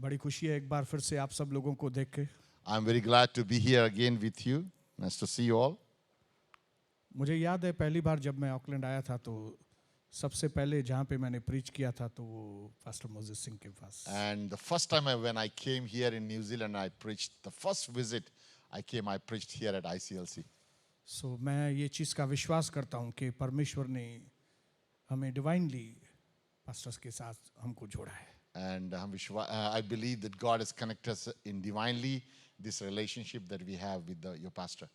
बड़ी खुशी है एक बार फिर से आप सब लोगों को देख के। I'm very glad to be here again with you. Nice to see you all. मुझे याद है पहली बार जब मैं ऑकलैंड आया था तो सबसे पहले जहाँ पे मैंने प्रीच किया था तो वो पास्टर मोजेस सिंह के पास। And the first time when I came here in New Zealand, I preached. The first visit I preached here at ICLC. सो मैं ये चीज़ का विश्वास करता हूँ कि परमेश्वर ने हमें डिवाइनली पास्टर्स के साथ हमको जोड़ा है। And I believe that God has connected us in divinely this relationship that we have with your pastor.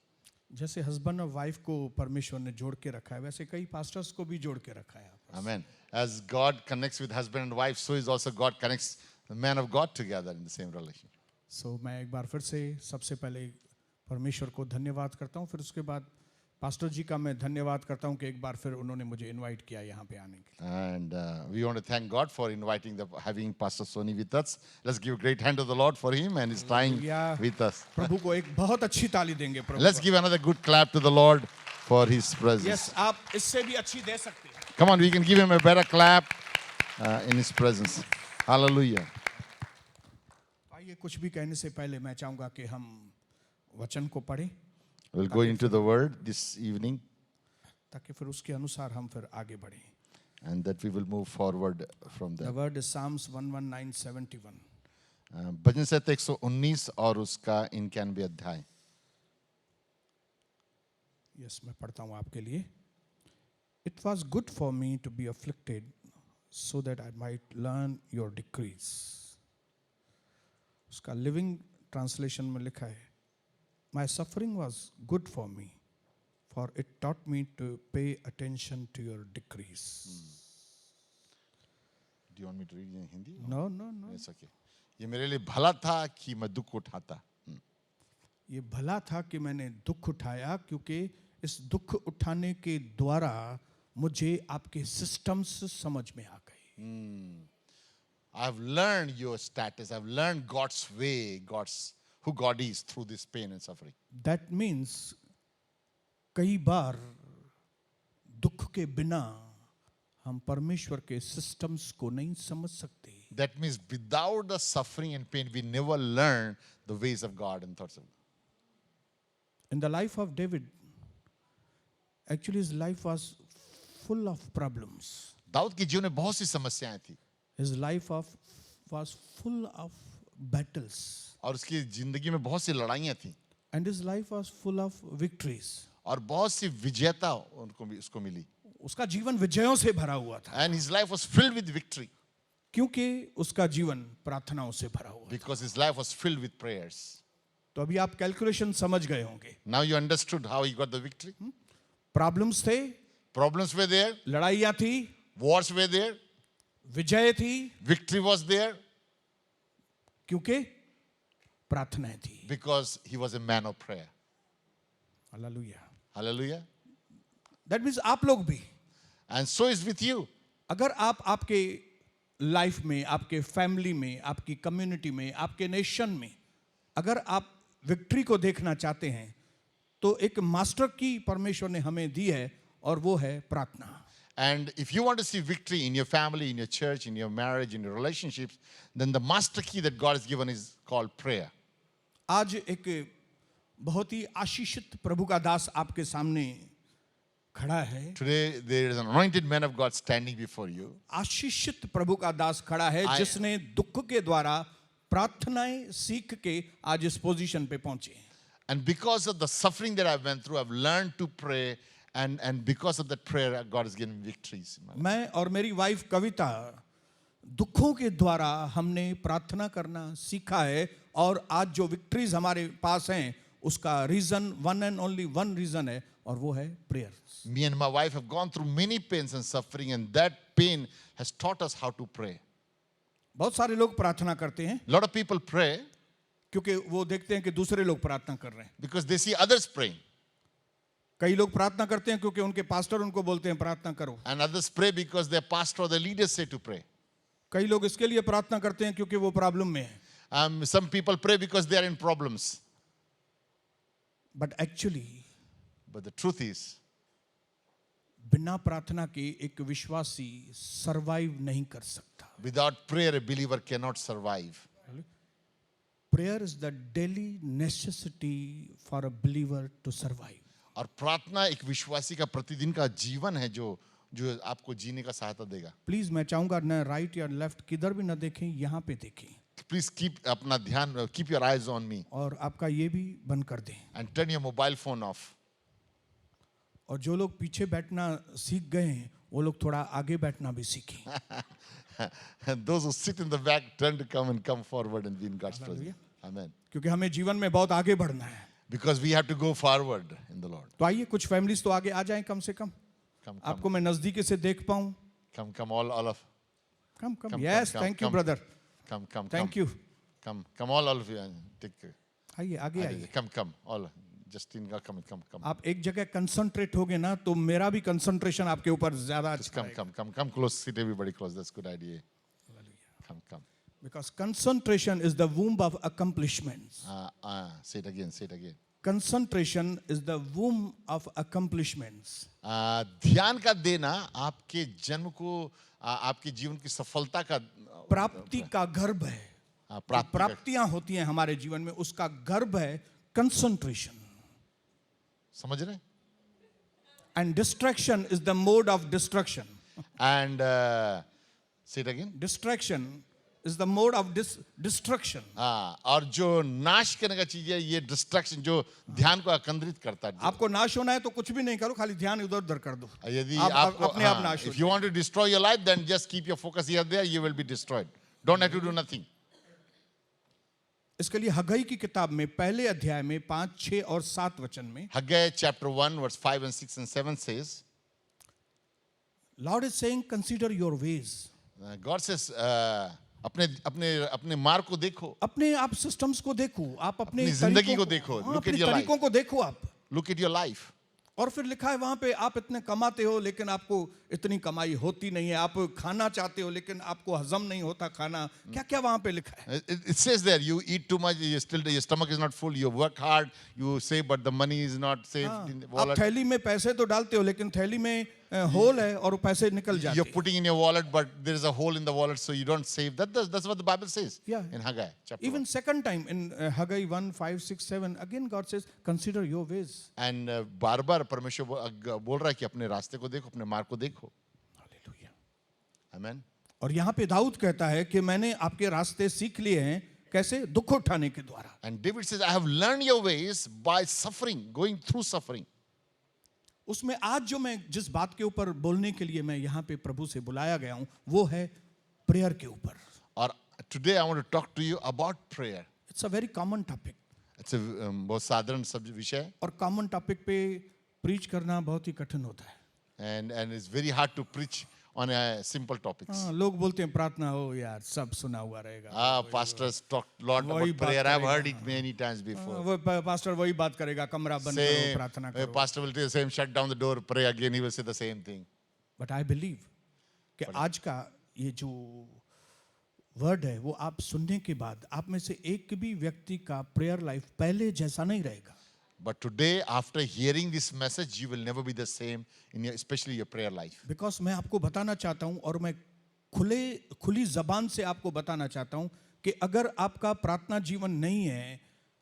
जैसे हस्बैंड और वाइफ को परमेश्वर ने जोड़ के रखा है वैसे कई पास्टर्स को भी जोड़ के रखा है आपस। Amen. As God connects with husband and wife, so is also God connects the man of God together in the same relationship. सो मैं एक बार फिर से सबसे पहले परमेश्वर को धन्यवाद करता हूँ, फिर उसके बाद पास्टर जी का मैं धन्यवाद करता हूँ कि एक बार फिर उन्होंने मुझे इनवाइट किया यहाँ पे आने के लिए। And we want to thank God for having Pastor Soni with us. Let's give a great hand to the Lord for him and his time Hallelujah. with us. प्रभु को एक बहुत अच्छी ताली देंगे प्रभु Let's को। give another good clap to the Lord for his presence. Yes आप इससे भी अच्छी दे सकते हैं। Come on, we can give him a better clap in his presence. Hallelujah. आइए कुछ भी कहने से पहले मैं चाहूँगा कि हम वचन को पढ़ें We'll go into the word this evening ताकि फिर उसके अनुसार हम फिर आगे बढ़ें। and that we will move forward from The there. word is Psalms 119:71. भजन संहिता 119 और उसका 91 अध्याय। यस मैं पढ़ता हूँ आपके लिए। It was good for me to be afflicted so that I might learn your decrees. उसका लिविंग ट्रांसलेशन में लिखा है My suffering was good for me, for it taught me to pay attention to your decrees. Do you want me to read in Hindi? No, no, no. It's okay. ये मेरे लिए भला था कि मैं दुख उठाता। ये भला था कि मैंने दुख उठाया क्योंकि इस दुख उठाने के द्वारा मुझे आपके सिस्टम्स समझ में आ गए। I've learned your status. I've learned God's way, who God is through this pain and suffering. That means कई बार दुख के बिना हम परमेश्वर के सिस्टम्स को नहीं समझ सकते। That means without the suffering and pain, we never learn the ways of God and thoughts of God. In the life of David, actually his life was full of problems. Dawood के जीवन में बहुत सी समस्याएं थी His life was full of battles. और उसकी जिंदगी में बहुत सी लड़ाइयां थी And his life was full of victories. और बहुत सी विजेता उसको मिली। उसका जीवन विजयों से भरा हुआ था And his life was filled with victory क्योंकि उसका जीवन प्रार्थनाओं से भरा हुआ था। because his life was filled with prayers. तो अभी आप कैलकुलेशन समझ गए होंगे। Now you understood how he got the victory. Problems थे, Problems were there, लड़ाइयाँ थी, wars were there, विजय थी, victory was there क्योंकि प्रार्थनाएं थी। because he was a man of prayer. Hallelujah. Hallelujah. That means आप लोग भी And so is with you. अगर आप आपके लाइफ में, आपके फैमिली में, आपकी कम्युनिटी में, आपके नेशन में अगर आप विक्ट्री को देखना चाहते हैं तो एक मास्टर की परमेश्वर ने हमें दी है और वो है प्रार्थना। And if you want to see victory in your family, in your church, in your marriage, in your relationships, then the master key that God has given is called prayer. आज एक बहुत ही आशीषित प्रभु का दास आपके सामने खड़ा है। Today there is an anointed man of God standing before you. आशीषित प्रभु का दास खड़ा है जिसने दुख के द्वारा प्रार्थनाएं सीख के आज इस पोजीशन पे पहुंचे। And because of the suffering that I went through, I've learned to pray, and because of that prayer, God has given me victories in my life. मैं और मेरी वाइफ कविता दुखों के द्वारा हमने प्रार्थना करना सीखा है और आज जो विक्ट्रीज हमारे पास हैं उसका reason one and only one reason है और वो है prayer. Me and my wife have gone through many pains and suffering, and that pain has taught us how to pray. बहुत सारे लोग प्रार्थना करते हैं A lot of people pray क्योंकि वो देखते हैं कि दूसरे लोग प्रार्थना कर रहे हैं। because they see others praying, कई लोग प्रार्थना करते हैं क्योंकि उनके पास्टर उनको बोलते हैं प्रार्थना करो। and others pray because their pastor or their leaders say to pray. कई लोग इसके लिए प्रार्थना करते हैं क्योंकि वो प्रॉब्लम में है। Some people pray because they are in problems. But actually But the truth is, बिना प्रार्थना के एक विश्वासी सरवाइव नहीं कर सकता। without prayer, a believer cannot survive. prayer is the daily necessity for a believer to survive. और प्रार्थना एक विश्वासी का प्रतिदिन का जीवन है जो जो आपको जीने का सहायता देगा. प्लीज मैं चाहूंगा न राइट या लेफ्ट किधर भी न देखें, यहाँ पे देखें Please keep अपना ध्यान, keep your eyes on me और आपका ये भी बंद कर दें. and turn your mobile phone off. और जो लोग पीछे बैठना सीख गए हैं वो लोग थोड़ा आगे बैठना भी सीखें. And those who sit in the back turn to come forward and be in God's presence. Amen. क्योंकि हमें जीवन में बहुत आगे बढ़ना है. Because we have to go forward in the Lord. तो आइए कुछ फैमिलीज तो आगे आ जाएं कम से कम, Come, आपको मैं नजदीकी से देख पाऊं. come, all of. Come come. Come, yes, come, thank you come. Brother, Come. Thank you. Come, all of you and take. आइए आगे आइए. Come, all. Justin, come. आप एक जगह कंसंट्रेट होगे ना तो मेरा भी कंसंट्रेशन आपके ऊपर ज्यादा Just अच्छा come close. Sit everybody close. That's a good idea. Come. Because concentration is the womb of accomplishments. Say it again. Concentration is the womb of accomplishments. ध्यान का देना आपके जन्म को आपके जीवन की सफलता का प्राप्ति का गर्भ है. प्राप्तियां होती हैं हमारे जीवन में, उसका गर्भ है कंसंट्रेशन. समझ रहे? And distraction is the mode of destruction. And say it again. Distraction is the mode of destruction. और जो नाश करने का चीज है ये डिस्ट्रैक्शन जो ध्यान को आकर्षित करता है. आपको नाश होना है तो कुछ भी नहीं करो, खाली ध्यान इधर उधर कर दो. यदि आप आपको अपने आप नाश हो if you want to destroy your life then just keep your focus here there, you will be destroyed. Don't have to do nothing. इसके लिए हग्गई की किताब में पहले अध्याय में 5, 6 और 7 वचन में Haggai chapter 1 verse 5 and 6 and 7 says, Lord is saying consider your ways. God says अपने मार्ग को देखो. अपने आप सिस्टम्स को देखो, आप अपने अपनी जिंदगी को देखो. Look at अपने your life. तरीकों को देखो आप. Look at your life. और फिर लिखा है वहां पे आप इतने कमाते हो लेकिन आपको इतनी कमाई होती नहीं है. आप खाना चाहते हो लेकिन आपको हजम नहीं होता खाना. क्या क्या वहां पे लिखा है? It says there, you eat too much, your stomach is not full, you work hard, you save, but the money is not saved in the आप wallet. थैली में पैसे तो डालते हो लेकिन थैली में होल है और वो पैसे निकल जाते You're हैं. putting in your wallet, but there is a hole in the wallet, so you don't save. That's what the Bible says Yeah. in Haggai chapter Even 1. second time in Haggai 1, 5, 6, 7 again God says consider your ways. And बार-बार परमेश्वर बोल रहा है कि अपने रास्ते को देखो, अपने मार्ग को देखो. Hallelujah. Amen. और यहाँ पे दाऊद कहता है कि मैंने आपके रास्ते सीख लिए हैं. कैसे? दुख उठाने के द्वारा. And David says, I have learned your ways by suffering, going through suffering. उसमें आज जो मैं जिस बात के ऊपर बोलने के लिए मैं यहाँ पे प्रभु से बुलाया गया हूँ वो है प्रेयर के ऊपर. और today I want to talk to you about prayer. It's a very common topic. It's a बहुत साधारण सब विषय है. और कॉमन टॉपिक पे प्रीच करना बहुत ही कठिन होता है. And it's very hard to preach on a simple topics. हाँ, लोग बोलते हैं प्रार्थना हो यार सब सुना हुआ रहेगा. Pastors talk a lot वही about बात prayer. I've करेगा. heard it many times before. वो पास्टर वही बात करेगा, कमरा बंद करो प्रार्थना Same, करो. pastor will tell the same, shut down the door, pray again. He will say the same thing. But I believe कि आज का ये जो वर्ड है वो आप सुनने के बाद आप में से एक भी व्यक्ति का प्रेयर लाइफ पहले जैसा नहीं रहेगा. But today, after hearing this message, you will never be the same in your, especially your prayer life. Because मैं आपको बताना चाहता हूं और मैं खुली जबान से आपको बताना चाहता हूं कि अगर आपका प्रार्थना जीवन नहीं है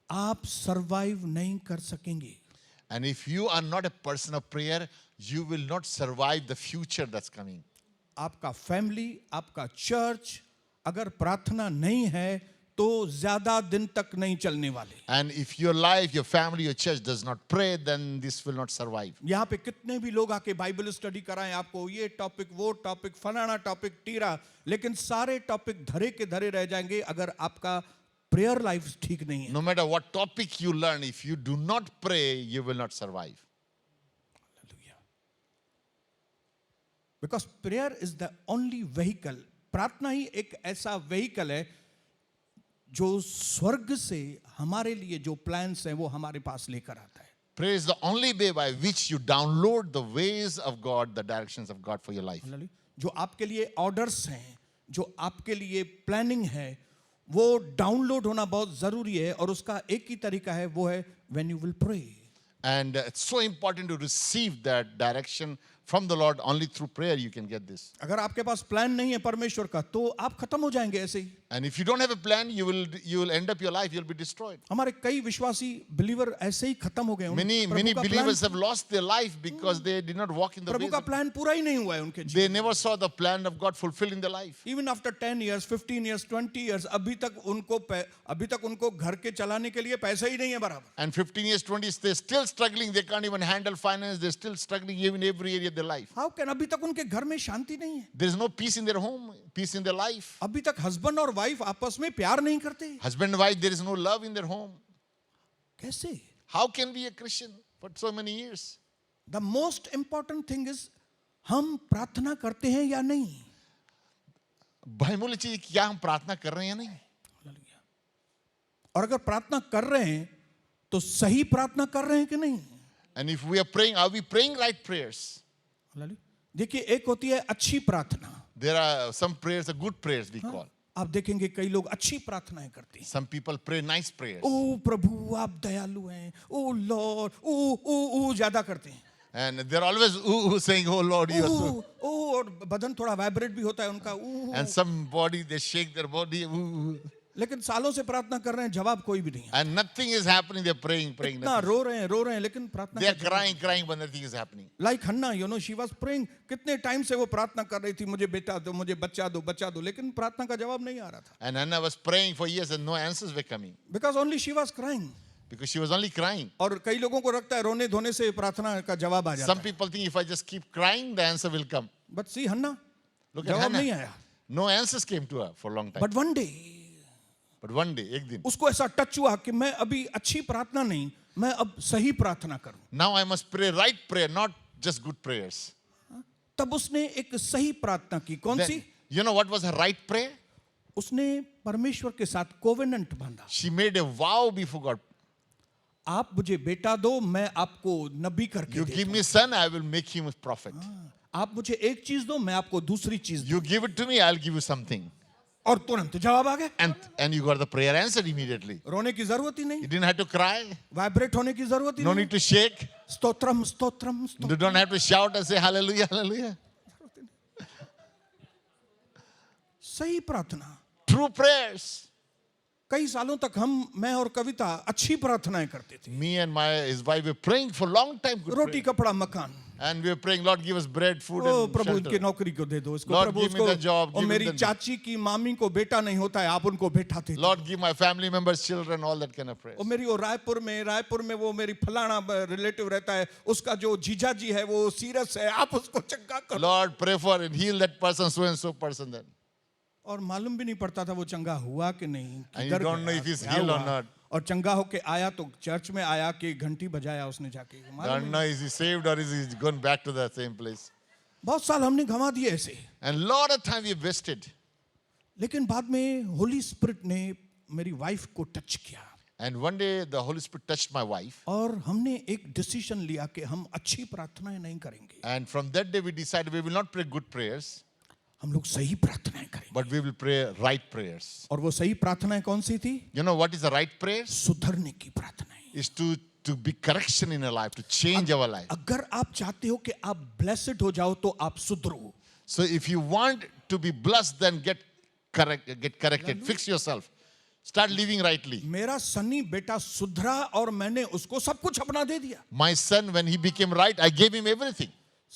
आप सरवाइव नहीं कर सकेंगे. And if you are not a person of prayer, you will not survive the future that's coming. आपका फैमिली, आपका चर्च अगर प्रार्थना नहीं है तो ज्यादा दिन तक नहीं चलने वाले. And if your life, your family, your church does not pray, then this will not survive. यहाँ पे कितने भी लोग आके बाइबल स्टडी कराएं आपको, ये टॉपिक वो टॉपिक फलाना टॉपिक टीरा, लेकिन सारे टॉपिक धरे के धरे रह जाएंगे अगर आपका प्रेयर लाइफ ठीक नहीं है. No matter what topic you learn, if you do not pray, you will not survive. Because prayer is the only vehicle. प्रार्थना ही एक ऐसा व्हीकल है जो स्वर्ग से हमारे लिए जो प्लान्स हैं वो हमारे पास लेकर आता है. Prayer is the only way by which you download the ways of God, the directions of God for your life. जो आपके लिए ऑर्डर्स हैं, जो आपके लिए प्लानिंग है, वो डाउनलोड होना बहुत जरूरी है और उसका एक ही तरीका है, वो है when you will pray. And it's so important to receive that direction from the Lord. Only through prayer you can get this. अगर आपके पास प्लान नहीं है परमेश्वर का तो आप खत्म हो जाएंगे ऐसे ही. And if you don't have a plan, you will end up your life, you'll be destroyed. हमारे कई विश्वासी बिलीवर ऐसे ही खत्म हो गए हैं। Many प्रभु का believers plan- have lost their life because they did not walk in the Prabhu ways का of, प्लान पूरा ही नहीं हुआ है उनके जीवन। they never saw the plan of God fulfilled in their life. Even after 10 years, 15 years, 20 years, अभी तक उनको घर के चलाने के लिए पैसे ही नहीं है बराबर। And 15 years, 20 years, they're still struggling. They can't even handle finance. They're still struggling even in every area of their life. How can अभी तक उनके घर में शांति नहीं है? There is no peace in their home, peace in their life. अभी तक husband और वाइफ आपस में प्यार नहीं करते। Husband and wife, there is no love in their home. कैसे? How can we be a Christian for so many years? The most important thing is हम प्रार्थना करते हैं या नहीं। बहुमूल्य चीज क्या हम प्रार्थना कर रहे हैं या नहीं? और अगर प्रार्थना कर रहे हैं तो सही प्रार्थना कर रहे हैं कि नहीं। And if we are praying, are we praying right prayers? देखिए, एक होती है अच्छी प्रार्थना। There are some prayers, are good prayers we call. आप देखेंगे कई लोग अच्छी प्रार्थनाएं करते हैं। Some people pray nice prayers. ओ प्रभु आप दयालु हैं, ओ लॉर्ड, ओ ज्यादा करते हैं। And they're always ooh, saying, oh Lord, you are so. ओ और बदन थोड़ा वाइब्रेट भी होता है उनका। ओ And somebody, they shake their body. Ooh. लेकिन सालों से प्रार्थना कर रहे हैं, जवाब कोई भी नहीं है। And nothing is happening. They're praying. इतना Nothing. रो रहे हैं लेकिन प्रार्थना They're crying, but nothing is happening. Like Hannah, she was praying, कितने टाइम से वो प्रार्थना कर रही थी, मुझे बेटा दो, मुझे बच्चा दो, लेकिन प्रार्थना का जवाब नहीं आ रहा था। And Hannah was praying for years and no answers were coming. Because only she was crying. Because she was only crying. और कई लोगों को लगता है रोने धोने से प्रार्थना का जवाब आ जाता Some है। people think if I just keep crying, the answer will come. But see Hannah, Look at जवाब नहीं Hannah. आया। No answers came to her for a long time. But one day But one day, एक दिन, उसको ऐसा touch हुआ कि मैं अभी अच्छी प्रार्थना नहीं, मैं अब सही प्रार्थना करूं। now I must pray right prayer, not just good prayers. तब उसने एक सही प्रार्थना की। कौन सी? Then, you know what was her right prayer? उसने परमेश्वर के साथ कोवेनेंट बांधा। She made a vow before God. आप मुझे बेटा दो, मैं आपको नबी करके You दे give दूं। me son, I will make him a prophet. आप मुझे एक चीज दो, मैं आपको दूसरी चीज दूं। You give it to me, I'll give you something. और तुरंत जवाब आ गया। And you got the prayer answered immediately. रोने की जरूरत ही You नहीं, didn't have to cry. Vibrate होने की जरूरत ही No नहीं। need to shake. Stotram stotram You stotram. don't have to shout and say hallelujah, hallelujah. सही प्रार्थना। True prayers. कई सालों तक मैं और कविता अच्छी प्रार्थनाएं करते थे। Me and his wife were praying for a long time. Good roti prayer. कपड़ा मकान। And we were praying, Lord, give us bread, food, O and Prabhu shelter. इनकी नौकरी को दे दो, इसको Lord, प्रभु give me उसको। the job, और give me मेरी the- चाची की मामी को बेटा नहीं होता है, आप उनको बेटा देते। Lord, give my family members children, all that kind of prayers. और मेरी वो रायपुर में वो मेरी फलाना रिलेटिव रहता है, उसका जो जीजा जी है वो सीरियस है, आप उसको चंगा करो। Lord, pray for and heal that person, so and so person then. और मालूम भी नहीं पड़ता था वो चंगा हुआ कि नहीं, And you किधर don't know गया, if he's क्या healed or हुआ। not. और चंगा होके आया तो चर्च में आया कि घंटी बजाया उसने जाके, मालूम Don't नहीं। know is he saved or is he gone back to the same place. बहुत साल हमने गंवा दिए ऐसे। And lot of time we wasted. लेकिन बाद में होली स्पिरिट ने मेरी वाइफ को टच किया And one day the Holy Spirit touched my wife. और हमने एक डिसीजन लिया कि हम अच्छी प्रार्थनाएं नहीं करेंगे, And from that day we decided we will not pray good prayers, हम लोग सही प्रार्थनाएं करेंगे। but we will pray right prayers. और वो सही प्रार्थनाएं कौन सी थी? You know what is the right prayers? सुधरने की प्रार्थनाएं। Is to be correction in our life, to change our life. अगर आप चाहते हो कि आप ब्लेस्ड हो जाओ तो आप सुधरो। So if you want to be blessed, then get corrected. Fix yourself. Start living rightly. मेरा सनी बेटा सुधरा और मैंने उसको सब कुछ अपना दे दिया। My son, when he became right, I gave him everything.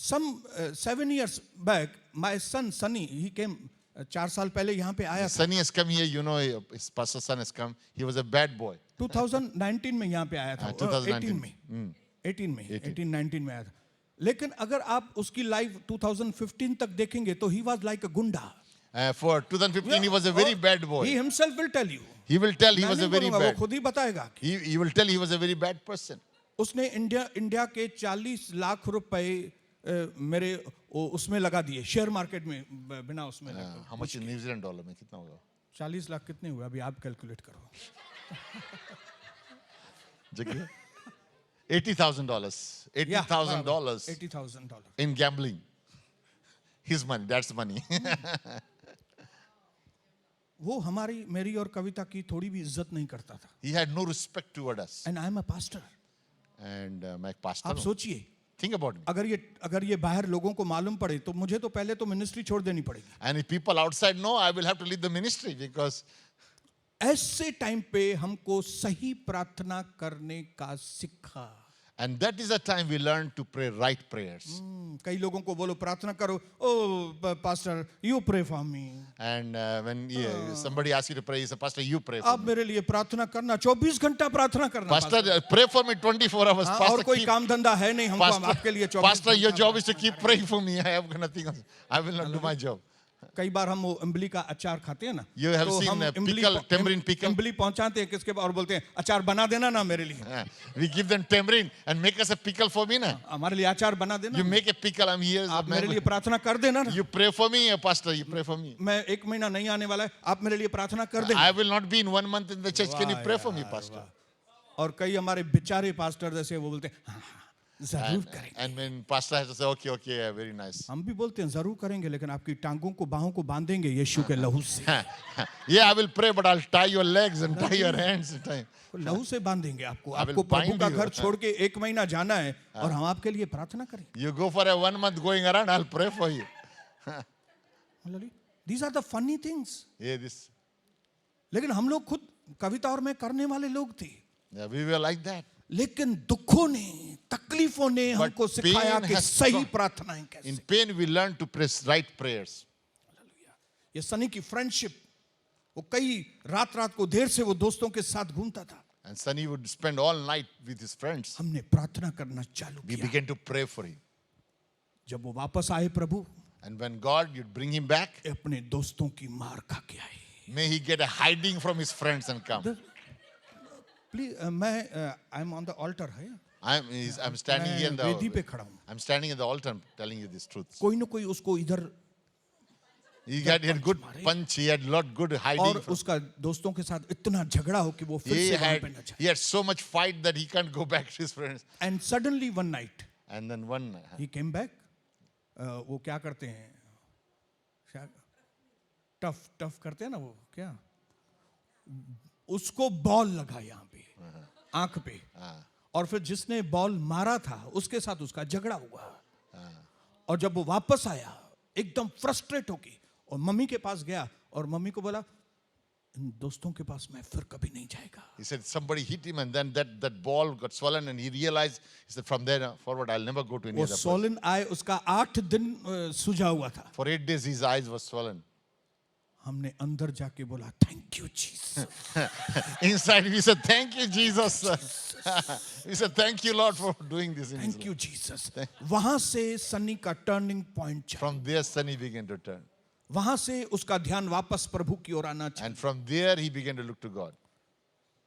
Some 7 years back, my son Sunny, he came 4 साल पहले यहाँ पे आया था। Sonny has come here, you know, his pastor son has come. He was a bad boy. 2019 में यहाँ पे आया था। 2019 18 में आया था। लेकिन अगर आप उसकी लाइफ 2015 तक देखेंगे तो he was like a गुंडा। For 2015, he was a very bad boy. He himself will tell you। He will tell he मैं was a नहीं very बोलूंगा, वो bad. खुद ही बताएगा। He will tell he was a very bad person. उसने India के 40 लाख रुपए मेरे उसमें लगा दिए, शेयर मार्केट में, बिना उसमें लगा। How much in New Zealand dollar में कितना होगा? 40 लाख कितने हुए अभी आप कैलकुलेट करो। जगह $80,000. $80,000 $80,000 in gambling. His money, that's money. वो मेरी और कविता की थोड़ी भी इज्जत नहीं करता था। He had no respect toward us. And I am a pastor. And my pastor, आप सोचिए, Think about it. अगर ये बाहर लोगों को मालूम पड़े तो मुझे तो पहले तो मिनिस्ट्री छोड़ देनी पड़ेगी. And if people outside know, I will have to leave the ministry because ऐसे टाइम पे हमको सही प्रार्थना करने का सिखा. and that is the time we learn to pray right prayers. कई लोगों को बोलो प्रार्थना करो. Oh pastor you pray for me. And when somebody asks you to pray, you say, Pastor, you pray for आप me. मेरे लिए प्रार्थना करना. 24 घंटा प्रार्थना करना. Pastor, pray for me 24 hours. हाँ, Pastor, और कोई keep- काम धंधा है नहीं हमको. हम आपके लिए 24 Pastor, your घंटा job is to keep praying for me. I have nothing else. I will not do my job. कई बार हम वो इमली का अचार खाते हैं ना. You have तो seen हम pickle, tamarind pickle? इमली पहुंचाते हैं किसके और बोलते हैं अचार बना देना ना मेरे लिए. We give them tamarind and make us a pickle for me. Na? हमारे लिए अचार बना देना. You make a pickle, I'm here. आप मेरे लिए प्रार्थना कर देना ना. You pray for me, Pastor, you pray for me. मैं 1 महीना नहीं आने वाला है. आप मेरे लिए प्रार्थना कर देना. I will not be in 1 month in the church. Can you pray for me, Pastor? और कई हमारे बेचारे पास्टर जैसे वो बोलते हैं हाँ, हाँ, जरूर करेंगे. And when Pastor has to say, okay, okay, very nice. हम भी बोलते हैं जरूर करेंगे लेकिन आपकी टांगों को बाहों को बांधेंगे यीशु के लहू से. Yeah, I will pray, but I'll tie your legs and tie your hands. लहू से बांधेंगे आपको. I will आपको प्रभु bind का you. घर छोड़ के 1 महीना जाना है और हम आपके लिए प्रार्थना करेंगे. You go for a 1 month going around, I'll pray for you. These are the funny things. Yeah, this. लेकिन हम लोग खुद कविता और में करने वाले लोग थे. Yeah, we were like that. लेकिन दुखों ने तकलीफों ने हमको सिखाया pain कि has सही come. प्रार्थनाएं कैसे. In pain, we learn to pray right prayers. ये सनी की फ्रेंडशिप वो कई रात को देर से वो दोस्तों के साथ घूमता था. And Sunny would spend all night with his friends. हमने प्रार्थना करना चालू We किया. began to pray for him. जब वो वापस आए प्रभु And when God, you'd bring him back, अपने दोस्तों की मार खा के आए. may he get a hiding from his friends and come. Please मैं I am on the altar है. I'm standing here in मैं वेदी पे the, खड़ा हूँ. I'm standing in the altar, I'm telling you this truth. कोई ना कोई उसको इधर He had good punch, he had lot good hiding. और उसका दोस्तों के साथ इतना झगड़ा हो कि वो फिर He से वहां पे न had, जाए. he had so much fight that he can't go back to his friends. And suddenly one night And then one, he came back. वो क्या करते हैं टफ करते हैं ना वो क्या उसको बॉल लगा यहाँ पे आंख पे. और फिर जिसने बॉल मारा था उसके साथ उसका झगड़ा हुआ. और जब वो वापस आया एकदम फ्रस्ट्रेट होके और मम्मी के पास गया और मम्मी को बोला इन दोस्तों के पास मैं फिर कभी नहीं जाएगा. he said somebody hit him and then that ball got swollen and he realized, he said from there forward I'll never go to any वो other place. सोलन आए उसका 8 दिन सूजा हुआ था. For 8 days his eyes were swollen. हमने अंदर जाके बोला thank you Jesus. Inside we said, thank you, Jesus. We said, thank you, Lord, for doing this in his thank life. You Jesus. वहां से सन्नी का टर्निंग पॉइंट चला. From there, Sunny began to turn. वहां से उसका ध्यान वापस प्रभु की ओर आना चाहिए. And from there, he began to look to God.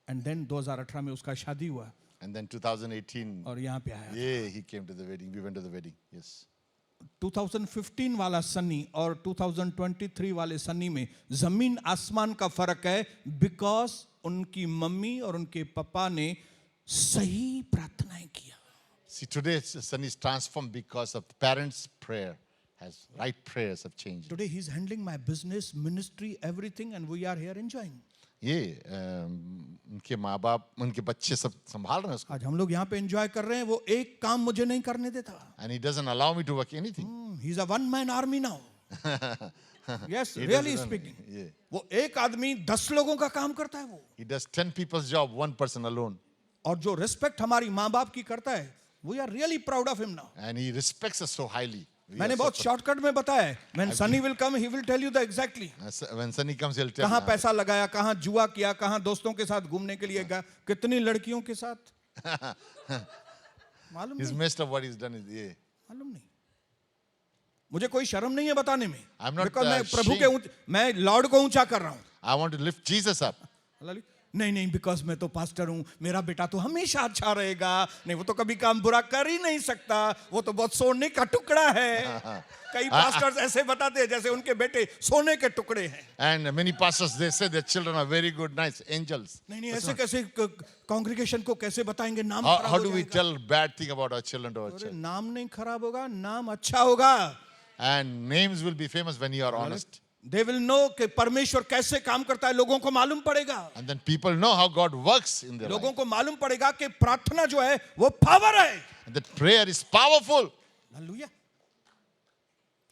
And then 2018 में उसका शादी हुआ And then 2018, और यहाँ पे आया. yeah, he came to the wedding. We went to the wedding. Yes. 2015 वाला सनी और 2023 वाले सनी में जमीन आसमान का फर्क है. बिकॉज उनकी मम्मी और उनके पापा ने सही प्रार्थनाएं किया. See, today, Sunny is transformed because of the parents' prayer. Right prayers have changed. Today he is handling my business, ministry, everything, and we are here enjoying. ये उनके माँ बाप उनके बच्चे सब संभाल रहे हैं उसको. आज हम लोग यहाँ पे एंजॉय कर रहे हैं. वो एक काम मुझे नहीं करने देता. And he doesn't allow me to work anything. He is a one man army now. Yes, He really doesn't- speaking. Yeah. वो एक आदमी 10 लोगों का काम करता है वो. He does 10 people's job, one person alone. और जो रिस्पेक्ट हमारी माँ बाप की करता है, we are really proud of him now. And he respects us so highly. We मैंने are so बहुत शॉर्टकट में बताया है. When Sunny will come, he will tell you the exactly. When Sunny comes, he'll tell कहाँ me. पैसा लगाया, कहाँ जुआ किया, कहाँ दोस्तों के साथ घूमने के लिए गया, कितनी लड़कियों के साथ. मालूम He's नहीं. messed up what he's done. Yeah. मालूम नहीं. मुझे कोई शर्म नहीं है बताने में. I'm not, Because मैं प्रभु ashamed. के मैं लॉर्ड को ऊंचा कर रहा हूँ. I want to lift Jesus up. नहीं बिकॉज मैं तो पास्टर हूं, मेरा बेटा तो हमेशा अच्छा रहेगा. नहीं वो तो कभी काम बुरा कर ही नहीं सकता. वो तो बहुत सोने का टुकड़ा है. कई पास्टर्स ऐसे बताते हैं जैसे उनके बेटे सोने के टुकड़े हैं. And many pastors, they say their children are very good, nice angels. नहीं ऐसे कैसे कांग्रेगेशन को कैसे बताएंगे? नाम How, खराब how हो do we जाएगा. tell bad thing about our children to our अरे children? नाम नहीं खराब होगा, नाम अच्छा होगा. And names will be famous when you are honest. They will know कि परमेश्वर कैसे काम करता है. लोगों को मालूम पड़ेगा. And then people know how God works in their लोगों life. को मालूम पड़ेगा कि प्रार्थना जो है वो पावर है. That prayer is powerful. Hallelujah.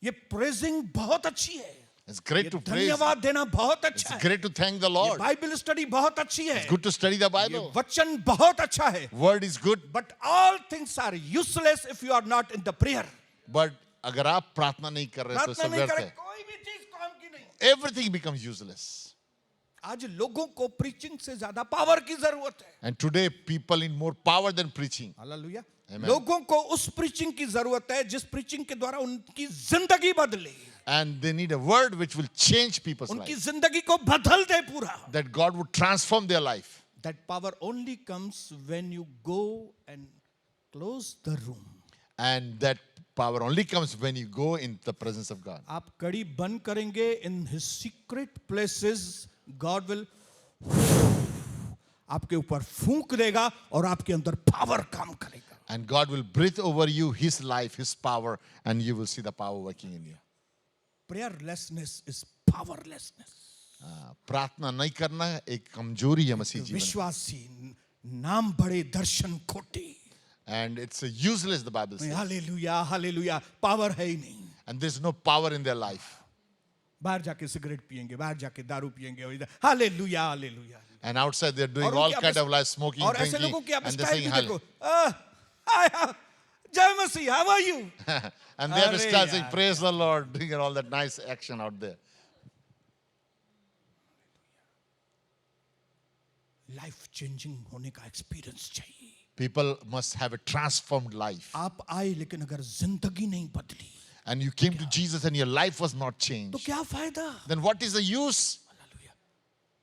ये प्रेजिंग बहुत अच्छी है, It's great ये to praise. धन्यवाद देना बहुत It's अच्छा है, great to thank the ये Lord. बाइबल स्टडी बहुत अच्छी है, It's good to study the ये Bible. वचन बहुत अच्छा है, Word is good. but all things are useless if you are not in the prayer. But अगर आप प्रार्थना नहीं कर रहे तो प्रार्थना सब नहीं व्यर्थ करे है. कोई भी चीज काम की नहीं। Everything becomes useless. आज लोगों को प्रीचिंग से ज्यादा पावर की जरूरत है। And today people need more power than preaching. Hallelujah. Amen. लोगों को उस प्रीचिंग की जरूरत है जिस प्रीचिंग के द्वारा उनकी जिंदगी बदले, And they need a word which will change people's उनकी life. जिंदगी को बदल दे पूरा। That God would transform their life. That power only comes when you go and close the room. And that power only comes when you go in the presence of God. आप कड़ी बंद करेंगे, in his secret places God will आपके ऊपर फूंक देगा और आपके अंदर पावर काम करेगा। And God will breathe over you His life, His power, and you will see the power working in you. Prayerlessness is powerlessness. प्रार्थना नहीं करना एक कमजोरी है मसीह जीवन. विश्वासी नाम बड़े दर्शन खोटे। And it's useless, the Bible says. Hallelujah hallelujah, power है ही नहीं। And there's no power in their life. बाहर जाके सिगरेट पिएंगे, बाहर जाके दारू पिएंगे और इधर hallelujah hallelujah. And outside they're doing और all उनकी kind आप- of life, smoking, और ऐसे drinking, लोगों की आप and they're स्टाइल saying भी देखो, hallelujah. जय मसीह, how are you? And they have अरे start saying, यार। praise the Lord, doing all that nice action out there. Life changing होने का एक्सपीरियंस चाहिए। People must have a transformed life. आप आए लेकिन अगर जिंदगी नहीं बदली And you came to Jesus and your life was not तो changed. क्या फायदा? Then what is the use? Hallelujah.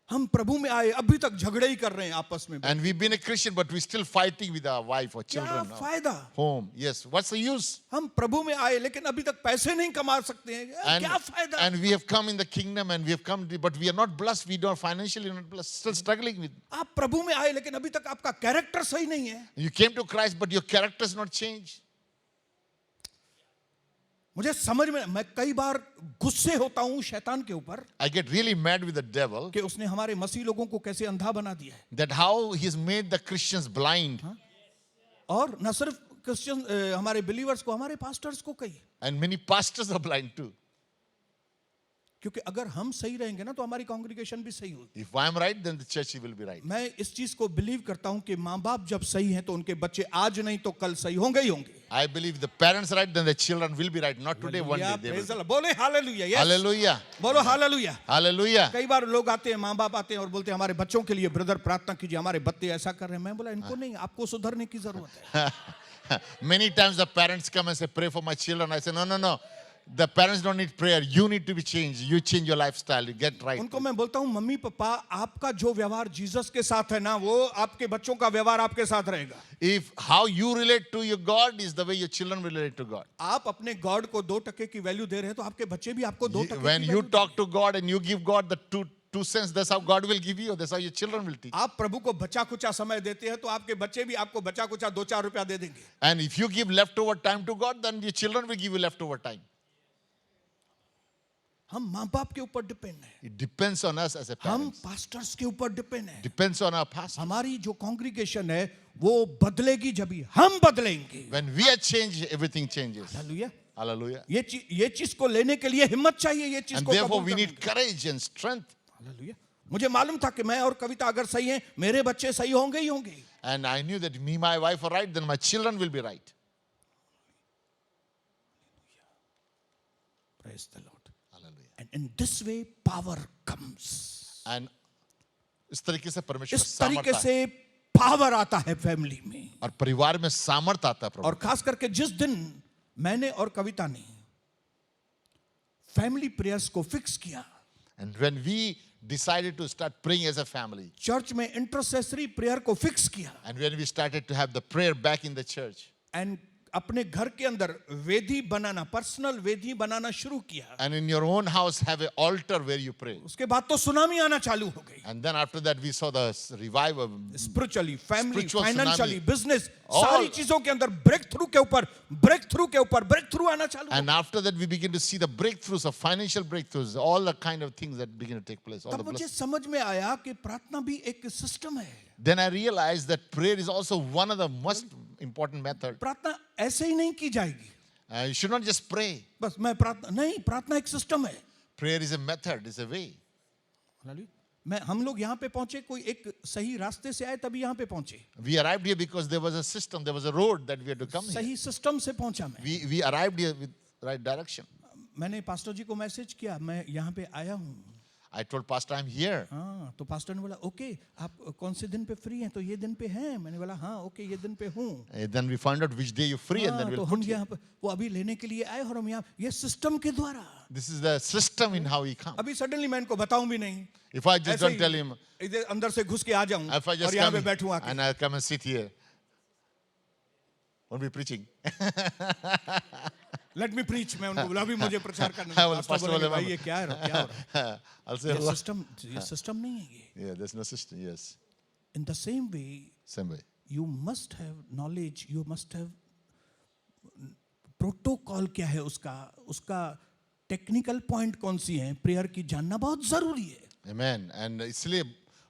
हम प्रभु में आए, अभी तक झगड़े ही कर रहे हैं आपस में। And we've been a Christian, but we're still fighting with our wife or क्या children. now. फायदा? Home. Yes. What's the use? हम प्रभु में आए लेकिन अभी तक पैसे नहीं कमा सकते हैं, And, क्या फायदा? and we have come in the kingdom and we have come, but we are not blessed. We don't financially not blessed. Still struggling with. आप प्रभु में आए लेकिन अभी तक आपका कैरेक्टर सही नहीं है। You came to Christ, but your character is not changed. मुझे समझ में, मैं कई बार गुस्से होता हूं शैतान के ऊपर I get really mad with the devil कि उसने हमारे मसीह लोगों को कैसे अंधा बना दिया है। that how he's made the Christians blind. और न सिर्फ क्रिश्चियन हमारे बिलीवर्स को, हमारे पास्टर्स को कही, And many pastors are blind too. क्योंकि अगर हम सही रहेंगे ना तो हमारी कांग्रीगेशन भी सही होगी। If I'm right, then the church will be right. मैं इस चीज को बिलीव करता हूं कि माँ बाप जब सही हैं तो उनके बच्चे आज नहीं तो कल सही होंगे ही होंगे। I believe the parents are right, then the children will be right. Not today, one day they will. Praise the Lord. बोले हालेलुया, yes. Hallelujah. बोलो हालेलुया। Hallelujah. कई बार लोग आते हैं, माँ बाप आते हैं और बोलते हैं हमारे बच्चों के लिए ब्रदर प्रार्थना कीजिए, हमारे बच्चे ऐसा कर रहे हैं। मैं बोला इनको नहीं, आपको सुधरने की जरूरत है। Many times the parents come and say, pray for my children. I say, no. The parents don't need prayer. You need to be changed. You change your lifestyle. You get right. उनको मैं बोलता हूँ mummy papa, आपका जो व्यवहार Jesus के साथ है ना, वो आपके बच्चों का व्यवहार आपके साथ रहेगा। If how you relate to your God is the way your children will relate to God. आप अपने गॉड को 2% की वैल्यू दे रहे हैं तो आपके बच्चे भी आपको 2% When की you value talk to God and you give God the two cents, that's how God will give you. That's how your children will teach. आप प्रभु को बचा कुचा समय देते हैं तो आपके बच्चे भी आपको बचा कुचा 2-4 रुपया दे देंगे। And if you give leftover time to God, then your children will give you leftover time. हम माँ बाप के ऊपर डिपेंड हैं, It depends on us as a हम parents. पास्टर्स के ऊपर डिपेंड हैं। Depends on our pastor. हमारी जो कांग्रीगेशन है वो बदलेगी जब ही हम बदलेंगे। When we are changed, everything changes. Hallelujah. Hallelujah. ये चीज को लेने के लिए हिम्मत चाहिए, ये चीज And को therefore कबूल we करने need के लिए। courage and strength. हालेलुया। मुझे मालूम था कि मैं और कविता अगर सही हैं, मेरे बच्चे सही होंगे ही होंगे। And I knew that me, my wife are right, then my children will be right. Praise the Lord. Hallelujah. And in this way power comes. And इस तरीके से परमेश्वर इस तरीके सामर्थ से पावर आता है फैमिली में। और परिवार में सामर्थ आता है और प्रभु। खास करके जिस दिन मैंने और कविता ने फैमिली प्रेयर्स को फिक्स किया, And when we decided to start praying as a family, church में इंटरसेसरी प्रेयर को फिक्स किया, and when we started to have the prayer back in the church, and अपने घर के अंदर वेदी बनाना, पर्सनल वेदी बनाना शुरू किया, and in your own house have an altar where you pray. उसके बाद तो सुनामी आना चालू हो गई। And then after that we saw the revival. Spiritually, family, Spiritual financially, tsunami. Business, All- सारी चीजों के अंदर ब्रेक थ्रू के ऊपर ब्रेक थ्रू आना चालू हो And after that we begin to see the breakthroughs of financial breakthroughs, all the kind of things that begin to take place. All तब the मुझे blessings. समझ में आया कि प्रार्थना भी एक सिस्टम है। Then I realized that prayer is also one of the most important method. प्रार्थना ऐसे ही नहीं की जाएगी, You should not just pray. बस मैं प्रार्थना नहीं, प्रार्थना एक सिस्टम है। Prayer is a method, is a way. हम लोग यहाँ पे पहुंचे, कोई एक सही रास्ते से आए तभी यहाँ पे पहुंचे, We arrived here because there was a system, there was a road that we had to come here. सही सिस्टम से पहुंचा मैं। We arrived here with right direction. मैंने पास्टर जी को मैसेज किया, मैं यहाँ पे आया हूँ। I told Pastor, I'm here. हाँ, तो पास्टर ने बोला ओके आप कौन से दिन पे फ्री हैं, तो ये दिन पे हैं। मैंने बोला हाँ ओके ये दिन पे हूँ। Then we found out which day you're free, and then हाँ, तो we'll हम put you. यहाँ पे वो अभी लेने के लिए आए और हम यहाँ ये सिस्टम के द्वारा। This is the system in how he comes. अभी सडनली मैं इनको बताऊं भी नहीं, If I just ऐसे don't ही tell him, इधर अंदर से घुस के आ जाऊं if I और just यहाँ come पे बैठूं आके, and I come and sit here, won't be preaching. Let me preach, मैं उनको बोला अभी मुझे प्रचार करना I है। will पास्टर pastor बोलेंगे बोले, भाई ये क्या है, क्या हो रहा है? I'll say, ये सिस्टम नहीं है ये। yeah, there's no system. Yes, in the same way same way. You must have knowledge, you must have protocol क्या है उसका टेक्निकल पॉइंट कौन सी है, प्रेयर की जानना बहुत जरूरी है। Amen. And इसलिए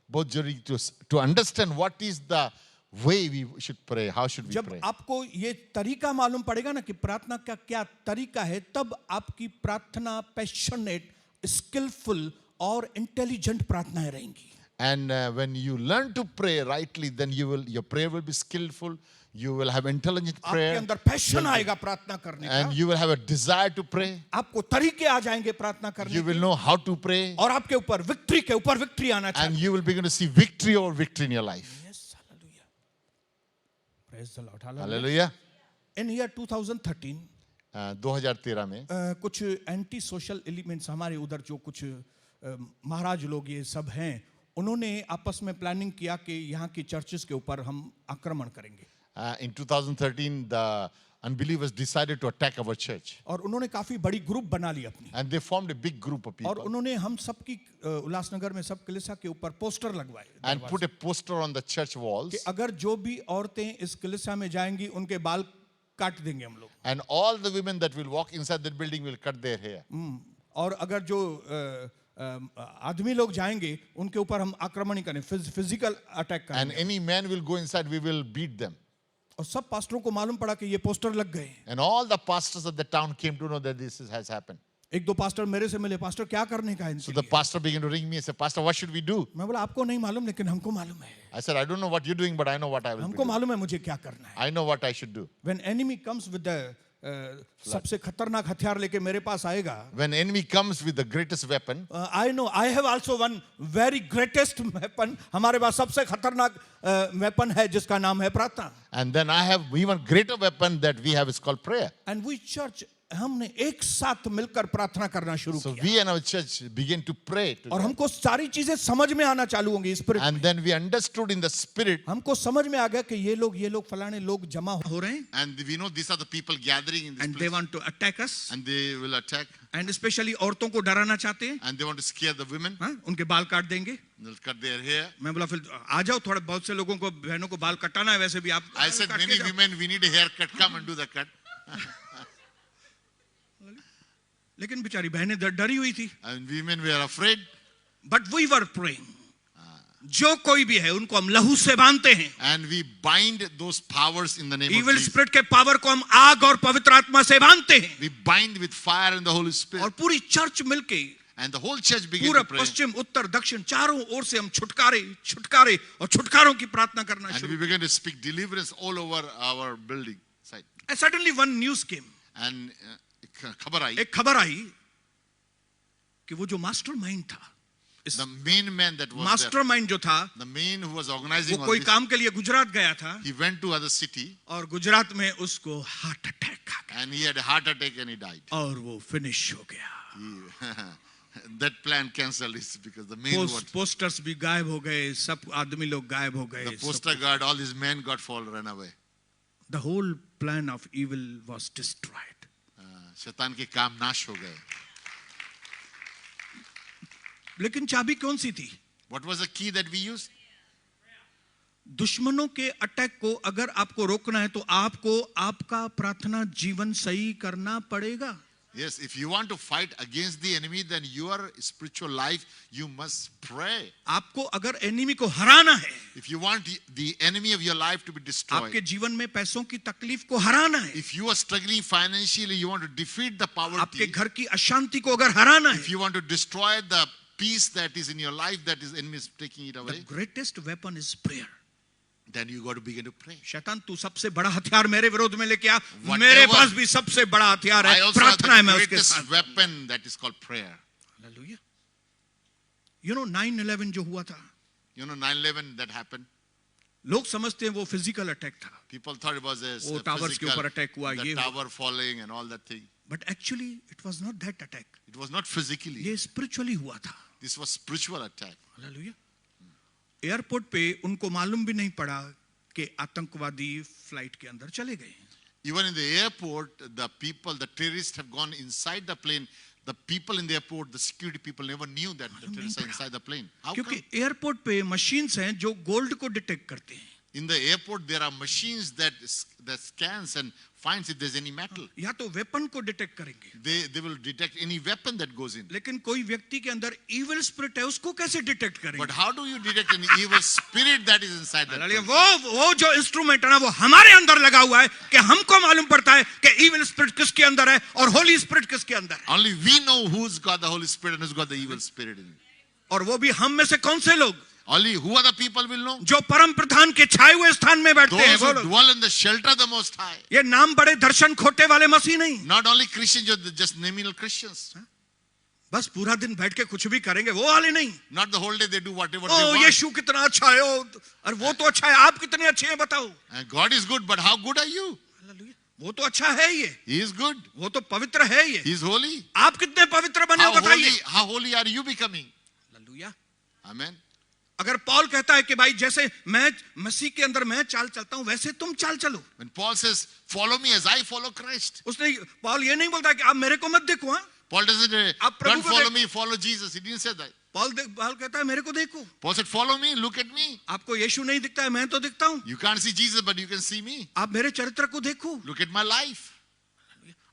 बहुत जरूरी to understand what is the way we should pray. How should we जब pray? आपको ये तरीका मालूम पड़ेगा ना कि प्रार्थना का क्या तरीका है, तब आपकी प्रार्थना पैशनेट, स्किलफुल और इंटेलिजेंट प्रार्थनाएं रहेंगी। And when you learn to pray rightly, then your prayer will be skillful. You will have intelligent आपके prayer, अंदर पैशन आएगा प्रार्थना करने and का, you will have a desire to pray. आपको तरीके आ जाएंगे प्रार्थना करने You के, will know how to pray, और आपके ऊपर विक्ट्री के ऊपर विक्ट्री आना and चाहिए। you will begin to see victory over victory in your life. Yes, hallelujah. Praise the Lord. Hallelujah. Hallelujah. In year 2013 2013 में कुछ एंटी सोशल एलिमेंट्स हमारे उधर जो कुछ महाराज लोग ये सब हैं, उन्होंने आपस में प्लानिंग किया कि यहाँ की चर्चेस के ऊपर हम आक्रमण करेंगे। in 2013, the unbelievers decided to attack our church, और उन्होंने काफी बड़ी ग्रुप बना ली अपनी, and they formed a big group of और people उन्होंने हम सबकी उल्लासनगर में सब कलिसा के ऊपर पोस्टर लगवाए and put a poster on the church walls. कि अगर जो भी औरतें इस कलिसा में जाएंगी उनके बाल काट देंगे हम लोग, And all the women that will walk inside that building will cut their hair. और अगर जो आदमी लोग जाएंगे उनके ऊपर हम आक्रमण ही करें, फिजिकल अटैक करें। And any man will go inside, we will beat them. और सब पास्टरों को मालूम पड़ा कि ये पोस्टर लग गए। And all the pastors of the town came to know that has happened. एक दो पास्टर मेरे से मिले, पास्टर क्या करने का है So इनके the लिए? pastor began to ring me and said, Pastor, what should we do? मैं बोला आपको नहीं मालूम लेकिन हमको मालूम है, I said, I don't know what you're doing, but I know what I will be हमको doing. मालूम है मुझे क्या करना है। I know what I should do. When enemy comes with the सबसे खतरनाक हथियार लेके मेरे पास आएगा, When enemy comes with the greatest weapon, I know I have also one very greatest weapon, हमारे पास सबसे खतरनाक वेपन है जिसका नाम है प्रार्थना। and then I have even greater weapon that we have is called prayer. And we church हमने एक साथ मिलकर प्रार्थना करना शुरू So किया, we and our church began to pray और together. हमको सारी चीजें समझ में आना चालू होंगी spirit. And then we understood in the spirit, हमको समझ में आ गया कि ये लोग फलाने लोग जमा हो रहे हैं, and we know these are the people gathering in this and they place, want to attack us, and they will attack, and especially औरतों को डराना चाहते हैं, and they want to scare the women. हाँ, उनके बाल काट देंगे। They'll cut their hair. मैं बोला फिर आ जाओ, थोड़े बहुत से लोगों को बहनों को बाल कटाना है, वैसे भी आप I said, काट के many जाओ। women, we need a haircut. Come and do the cut. लेकिन बेचारी बहनें डरी हुई थी, And women were afraid. But we were praying, जो कोई भी है उनको हम लहू से बांधते हैं, And we bind those powers in the name of evil Jesus. Spirit के पावर को हम आग और पवित्र आत्मा से बांधते हैं, We bind with fire and the Holy और Spirit. पूरी चर्च मिलके And the whole church began पूरा to pray. पश्चिम उत्तर दक्षिण चारों ओर से हम छुटकारे और छुटकारों की प्रार्थना करना And शुरू। we began to speak deliverance all over our building site. And suddenly one news came, And खबर आई, एक खबर आई कि वो जो मास्टर माइंड था, इस the main man that was master there, mind जो था the man who was वो organizing all कोई this, काम के लिए गुजरात गया था, he went to other city और गुजरात में उसको हार्ट अटैक आ गया and he had a heart attack and he died. और वो फिनिश हो गया। That plan cancelled is because the main one, posters भी गायब हो गए, सब आदमी लोग गायब हो गए, the poster guard, all these men got fall run away. the whole plan of evil was destroyed. शैतान के काम नाश हो गए. लेकिन चाबी कौन सी थी? What was the key that we used? दुश्मनों के अटैक को अगर आपको रोकना है तो आपको आपका प्रार्थना जीवन सही करना पड़ेगा। Yes, if you want to fight against the enemy, then your spiritual life, you must pray. आपको अगर एनिमी को हराना है, If you want the enemy of your life to be destroyed, आपके जीवन में पैसों की तकलीफ को हराना है, if you are struggling financially, you want to defeat the आपके poverty, घर की अशांति को अगर हराना if है, you want to destroy the peace that is in your life, that is enemy is taking it the away, greatest weapon is prayer. then you got to begin to pray. शैतान तू सबसे बड़ा हथियार मेरे विरोध में लेके आ, Whatever- मेरे पास भी सबसे बड़ा हथियार I है, also have प्रार्थना है, मैं the उसके greatest साथ. weapon that is called prayer. Hallelujah. You know 9/11 जो हुआ था, You know, 9/11 that happened. लोग समझते हैं वो फिजिकल अटैक था, People thought it was a वो towers के ऊपर attack हुआ, the ये tower falling and all that thing. but actually it was not that attack. It was not physically. ये spiritually हुआ था. This was spiritual attack. Hallelujah. Airport पे उनको मालूम भी नहीं पड़ा कि आतंकवादी फ्लाइट के अंदर चले गए. Even in the airport, the people, the terrorists have gone inside the plane. The people in the airport, the security people never knew that the terrorists are inside the plane. How क्योंकि come? Airport पे machines हैं जो gold को detect करते हैं. In the airport, there are machines that scans and finds if there's any metal. या तो weapon को डिटेक्ट करेंगे, They will detect any weapon that goes in. लेकिन कोई व्यक्ति के अंदर इविल स्पिरिट है, उसको कैसे डिटेक्ट But करेंगे? how do you detect an evil spirit that is inside that hallelujah. person? वो जो इंस्ट्रूमेंट है ना, वो हमारे अंदर लगा हुआ है कि हमको मालूम पड़ता है कि इविल स्पिरिट किसके अंदर है और होली स्पिरिट किसके अंदर है. Only we know who's got the Holy Spirit and who's got the evil spirit in it. और वो भी हम में से कौन से लोग Only who are the people will know? जो परम प्रधान के छाए हुए स्थान में बैठते हैं, Those वो who लोग. dwell in the shelter of the Most High. ये नाम बड़े दर्शन खोटे वाले मसीह नहीं, Not only Christians, just nominal Christians. बस पूरा दिन बैठ के कुछ भी करेंगे वो वाले नहीं. Not the whole day they do whatever they O want. यीशु कितना अच्छा है, और वो तो अच्छा है, आप कितने अच्छे हैं बताओ. And God is good, but how good are you? Hallelujah. वो तो अच्छा है ये, He is good. वो तो पवित्र है ये. He is holy. आप कितने पवित्र बने हो बताइए. How holy are you becoming? Hallelujah. Amen. अगर पॉल कहता है कि भाई जैसे मैं मसीह के अंदर मैं चाल चलता हूं वैसे तुम चाल चलो, When Paul says, follow me as I follow Christ. उसने पॉल ये नहीं बोलता कि आप मेरे को मत देखो. हाँ, Paul doesn't say, आप प्रभु don't को follow देख- me, follow Jesus. He didn't say that. Paul कहता है मेरे को देखो. Paul said, follow me, look at me. आपको यीशु नहीं दिखता है, मैं तो दिखता हूं. You can't see Jesus, but you can see me. आप मेरे चरित्र को देखो. Look at my life.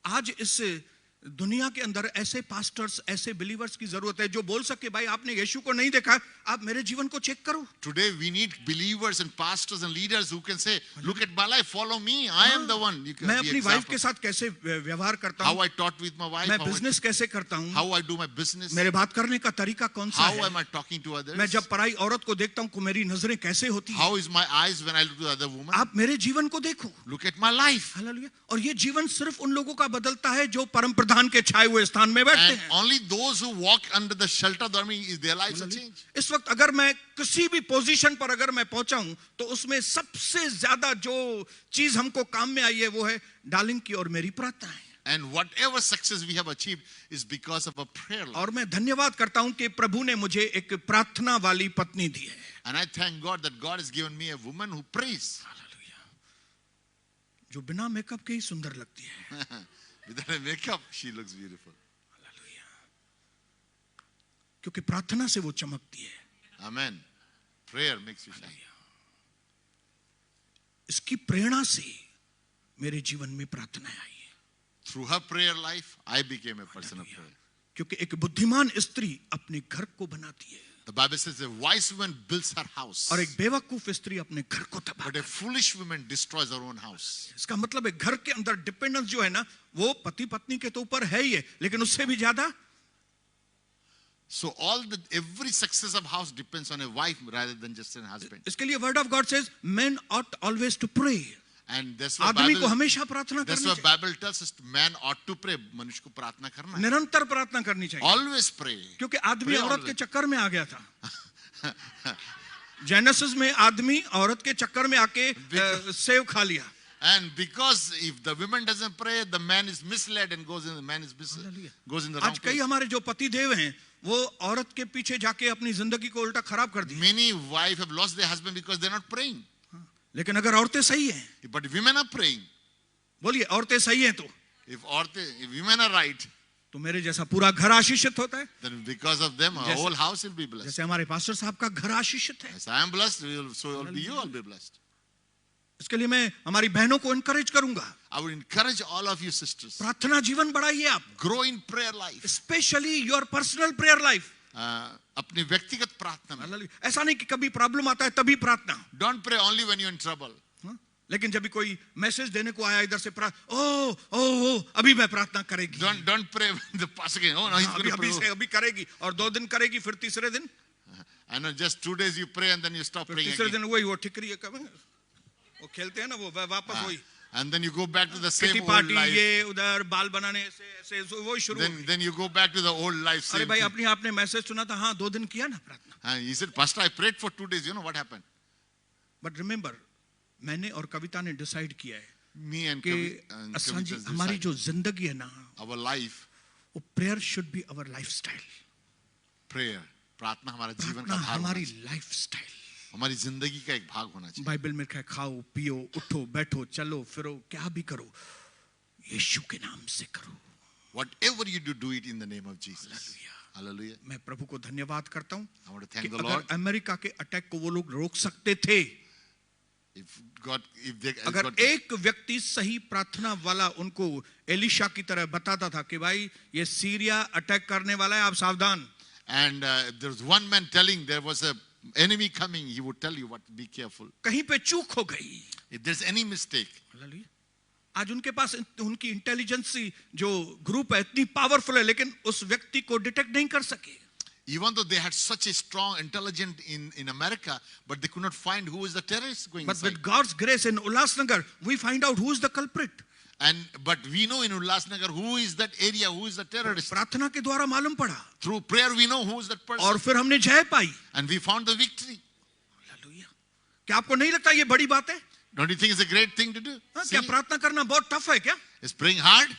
आज इस दुनिया के अंदर ऐसे पास्टर्स, ऐसे बिलीवर्स की जरूरत है जो बोल सके भाई आपने यीशु को नहीं देखा, आप मेरे जीवन को चेक करो. Today we need believers and pastors and leaders who can say, look at my life, follow me. I am the one. You can मैं be अपनी वाइफ example. के साथ कैसे व्यवहार करता How हूँ, I talk with my wife, मैं business कैसे करता हूँ, how I do my business, मेरे बात करने का तरीका कौन सा how है, am I talking to others, मैं जब पराई औरत को देखता हूँ मेरी नजरें कैसे होती हैं. how is my eyes when I look to other women. आप मेरे जीवन को देखो. Look at my life. Hallelujah. और ये जीवन सिर्फ उन लोगों का बदलता है जो परम प्रधान के छाए हुए स्थान में बैठते And हैं. only those who walk under the shelter of the army, is their lives are changed. इस वक्त अगर मैं किसी भी पोजीशन पर अगर मैं पहुंचा हूं तो उसमें सबसे ज्यादा जो चीज हमको काम में आई है वो है डार्लिंग की और मेरी प्रार्थना है. And whatever success we have achieved is because of a prayer life. और मैं धन्यवाद करता हूं कि प्रभु ने मुझे एक प्रार्थना वाली पत्नी दी है. And I thank God that God has given me a woman who prays. Hallelujah. जो बिना मेकअप के ही सुंदर लगती है. Without a makeup, she looks beautiful. Hallelujah. क्योंकि प्रार्थना से वो चमकती है. Amen. Prayer makes you shine. इसकी प्रेरणा से मेरे जीवन में प्रार्थना आई है. Through her prayer life, I became a person of prayer. क्योंकि एक बुद्धिमान स्त्री अपने घर को बनाती है The Bible says a wise woman builds her house, और एक बेवकूफ स्त्री अपने घर को तबाह. but a foolish woman destroys her own house. इसका मतलब है घर के अंदर डिपेंडेंस जो है ना वो पति पत्नी के तो ऊपर है ही है, लेकिन उससे भी ज्यादा So every success of house depends on a wife rather than just a husband. इसके लिए word of God says men ought always to pray. And that's why आदमी को Bible, हमेशा प्रार्थना that's करनी why चाहिए, Bible tells us man ought to pray. मनुष्य को प्रार्थना करना है. निरंतर प्रार्थना करनी चाहिए. Always pray. क्योंकि आदमी Pray औरत के always. चक्कर में आ गया था. जेनेसिस में आदमी औरत के चक्कर में आके सेव खा लिया. And because if the woman doesn't pray, the man is misled and goes in the wrong आज कई place. हमारे जो पति देव हैं वो औरत के पीछे जाके अपनी जिंदगी को उल्टा खराब कर दी. Many wives have lost their husband because they're not praying. लेकिन अगर औरतें सही हैं, But if women are praying, बोलिए औरतें सही हैं तो if women are right, तो मेरे जैसा पूरा घर आशीषित होता है. then because of them, our whole house will be blessed. जैसे हमारे पास्टर साहब का घर आशीषित है. As I am blessed, so will be you all be blessed. इसके लिए मैं हमारी बहनों को इनकरेज करूंगा, I would encourage all of you sisters, प्रार्थना जीवन बढ़ाइए आप, grow in prayer life. Specially your personal prayer life. अपनी व्यक्तिगत प्रार्थना में. ऐसा नहीं कि कभी प्रॉब्लम आता है तभी प्रार्थना, Don't pray only when you're in trouble. लेकिन जब भी कोई मैसेज देने को आया इधर से ओ अभी मैं प्रार्थना करेगी, Don't pray when the pastor again. Oh no, he's going to pray. अभी करेगी, और 2 दिन करेगी, फिर तीसरे दिन, I know, just 2 days you pray and then you stop praying तीसरे again. दिन वही वो ठिकरी है, कब वो खेलते हैं ना, वो वापस वही And then you go back to the same kitty old party, life. ये उधर बाल बनाने ऐसे वही शुरू। Then you go back to the old life. अरे Same भाई, thing. अपनी आपने मैसेज सुना था, हाँ 2 दिन किया ना प्रार्थना, And he said, Pastor, I prayed for 2 days. You know what happened? But remember मैंने और कविता ने डिसाइड किया है Me and कि Kavita हमारी decided जो जिंदगी है ना, our life, वो prayer should be our lifestyle. prayer, प्रार्थना हमारा जीवन प्रार्थना का भाग हमारी होना चाहिए. लाइफस्टाइल। हमारी जिंदगी का एक भाग होना चाहिए. बाइबल में लिखा है, खाओ पियो उठो बैठो चलो फिरो, क्या भी करो यीशु के नाम से करो। Whatever you do it in the name of Jesus. Hallelujah. मैं प्रभु को धन्यवाद करता हूँ I want to कि thank the अगर Lord. अमेरिका के अटैक को वो लोग रोक सकते थे, If अगर God, एक व्यक्ति सही प्रार्थना वाला उनको एलिशा की तरह बताता था कि भाई ये सीरिया अटैक करने वाला है, आप सावधान, and there was one man telling there was a enemy coming, he would tell you what, be careful. कहीं पे चूक हो गई, If there's any mistake, आज उनके पास उनकी इंटेलिजेंसी जो ग्रुप है इतनी पावरफुल है, लेकिन उस व्यक्ति को डिटेक्ट नहीं कर सके। even though they had such a strong intelligence in America, but they could not find who is the terrorist going But inside. with God's grace in Ulhasnagar, we find out who is the culprit. But we know in Ulhasnagar who is that area, who is the terrorist. प्रार्थना के द्वारा मालूम पड़ा, Through prayer we know who is that person. और फिर हमने जय पाई। And we found the victory. Hallelujah. क्या आपको नहीं लगता ये बड़ी बात है? Don't you think it's a great thing to do? हाँ, See? क्या प्रार्थना करना बहुत टफ है क्या? Is praying hard?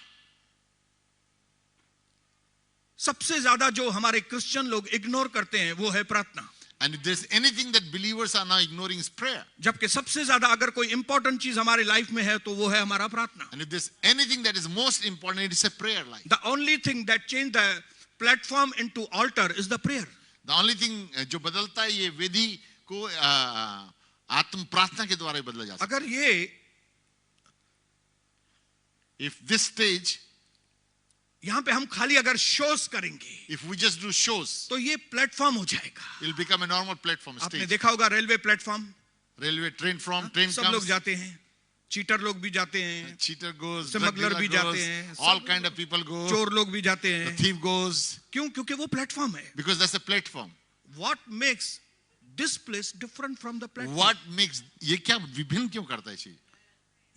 सबसे ज्यादा जो हमारे क्रिश्चियन लोग इग्नोर करते हैं वो है प्रार्थना। And if there's anything that believers are now ignoring is prayer. जबकि सबसे ज्यादा अगर कोई इंपॉर्टेंट चीज हमारे लाइफ में है तो वो है हमारा प्रार्थना। And if there's anything that is most important, it is a prayer life. The only thing that changed the platform into altar is the prayer. The only thing जो बदलता है ये वेदी को आत्म प्रार्थना के द्वारा ही बदला जा सकता अगर ये है. If this stage, यहाँ पे हम खाली अगर शोज करेंगे if we just do shows, तो ये प्लेटफॉर्म हो जाएगा। it will become a normal platform आपने stage. देखा होगा railway platform, Railway train train सब लोग comes, जाते हैं, चीटर लोग भी जाते हैं, cheater goes, स्मगलर drug भी dealer जाते goes, हैं, all सब kind of people go, चोर लोग भी जाते the हैं। thief goes, क्यों? क्योंकि वो प्लेटफॉर्म है। because that's a platform. What makes this place different from the platform? What makes ये क्या विभिन्न क्यों करता है चीज?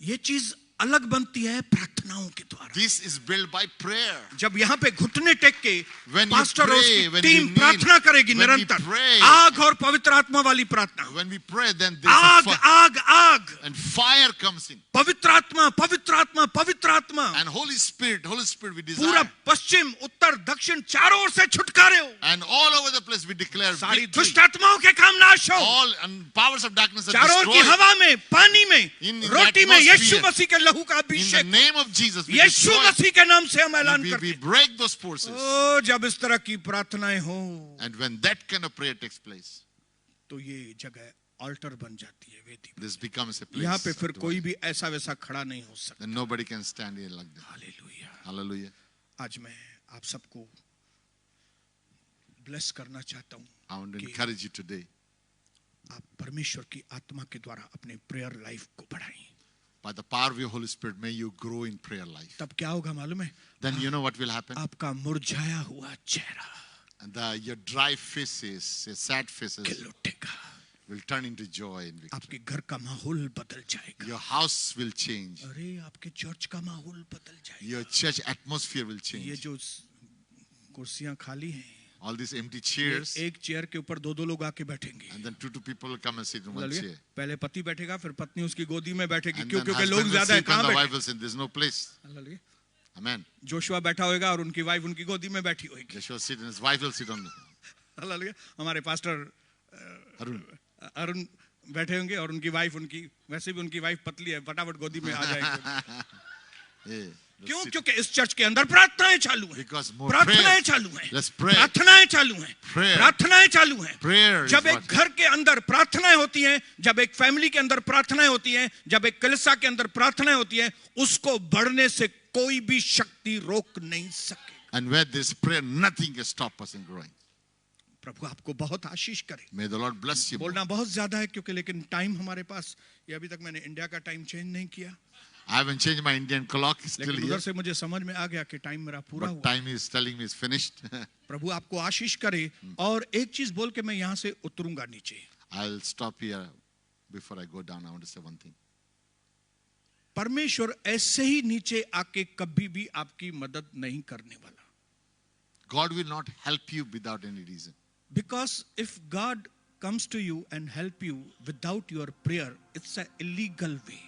ये चीज अलग बनती है प्रार्थनाओं के द्वारा। This is built by prayer. जब यहाँ पे घुटने टेक के When you पास्टर और pray, उसकी when टीम you kneel, प्रार्थना करेगी when we निरंतर, pray, आग और पवित्र आत्मा वाली प्रार्थना, When we pray, then there's आग a आग आग, and fire comes in. पवित्र आत्मा पवित्र आत्मा पवित्र आत्मा, And Holy Spirit we पूरा desire. पश्चिम उत्तर दक्षिण चारों ओर से छुटकारे हो, And all over the place we declare सारी victory. दुष्ट आत्माओं के काम नाश हो, All and powers of darkness are चारों ओर की destroyed. हवा में पानी में In the रोटी में atmosphere. यीशु मसीह के लहू का In the Abhishek, name of Jesus, we Yeshu destroy. मसीह के नाम से हम ऐलान We करते हैं। break those forces. ओ जब इस तरह की प्रार्थनाएं हो And when that kind of prayer takes place, तो ये जगह ऑल्टर बन जाती है, वेदी। this becomes a place. यहाँ पे फिर of कोई dwelling. भी ऐसा वैसा खड़ा नहीं हो सकता। Then nobody can stand here like that. Hallelujah. Hallelujah. आज मैं आप सबको ब्लेस करना चाहता हूँ I want to कि encourage you today. आप परमेश्वर की आत्मा के द्वारा अपने प्रेयर लाइफ को बढ़ाएं। By the power of your Holy Spirit, may you grow in prayer life. तब क्या होगा मालूम है? Then you know what will happen? आपका मुरझाया हुआ चेहरा And your dry faces, your sad faces खिल उठेगा, will turn into joy and victory. आपके घर का माहौल बदल जाएगा। Your house will change. अरे आपके चर्च का माहौल बदल जाएगा। Your church atmosphere will ये change. जो कुर्सियां खाली हैं, All these empty chairs, एक चेयर के ऊपर दो लोग आके बैठेंगे। and then two people will come and sit in one chair. पहले पति बैठेगा, फिर पत्नी उसकी गोदी में बैठेगी। And क्यों? then क्योंकि लोग husband will ज्यादा है, sleep and कहाँ the बैठे? wife will say, there's no place. Hallelujah. Amen. Joshua बैठा होगा और उनकी वाइफ उनकी गोदी में बैठी होगी। Joshua will sit and his wife will sit on hallelujah. हमारे पास्टर Arun. अरुण बैठे होंगे और उनकी वाइफ, उनकी वैसे भी उनकी वाइफ पतली है, फटाफट गोदी में आ जाएगी। Yeah. क्यों? क्योंकि इस चर्च के अंदर प्रार्थनाएं चालू हैं, Because more प्रार्थनाएं prayers. चालू हैं, Let's pray. प्रार्थनाएं चालू हैं, Prayer. प्रार्थनाएं चालू हैं। Prayer is जब एक what- घर के अंदर प्रार्थनाएं होती हैं, जब एक फैमिली के अंदर प्रार्थनाएं होती हैं, जब एक कलीसिया के अंदर प्रार्थनाएं होती हैं, उसको बढ़ने से कोई भी शक्ति रोक नहीं सके। And where there's prayer, nothing can stop us in growing. प्रभु आपको बहुत आशीष करे। May the Lord bless you. more. बोलना बहुत ज्यादा है क्योंकि लेकिन टाइम हमारे पास, ये अभी तक मैंने इंडिया का टाइम चेंज नहीं किया, I haven't changed my Indian clock, it's still लेकिन here. उधर से मुझे समझ में आ गया कि टाइम मेरा पूरा But हुआ। time is telling me it's finished. प्रभु आपको आशीष करे। और एक चीज बोल के मैं यहां से उतरूंगा नीचे। I'll stop here before I go down. I want to say one thing. परमेश्वर ऐसे ही नीचे आके कभी भी आपकी मदद नहीं करने वाला। God will not help you without any reason. Because if God comes to you and help you without your prayer, it's an illegal way.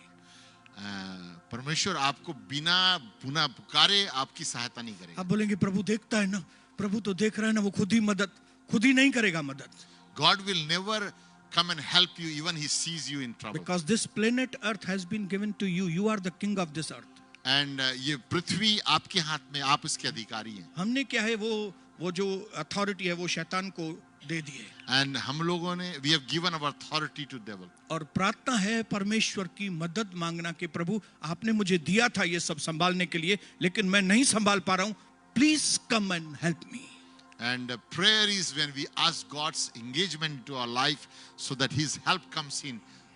परमेश्वर आपको बिना पुनः पुकारे आपकी सहायता नहीं करेगा. आप बोलेंगे प्रभु देखता है ना, प्रभु तो देख रहा है ना, वो खुद ही नहीं करेगा मदद। God will never come and help you even he sees you in trouble. Because this planet Earth has been given to you. You are the king of this earth. And ये पृथ्वी आपके हाथ में, आप इसके अधिकारी हैं. हमने क्या है वो जो अथॉरिटी है वो शैतान को दे दिए। And हम लोगों ने we have given our authority to devil. और प्रार्थना है परमेश्वर की मदद मांगना कि प्रभु आपने मुझे दिया था ये सब संभालने के लिए, लेकिन मैं नहीं संभाल पा रहा हूं, please come and help me. And prayer is when we ask God's engagement into our life so that his help comes in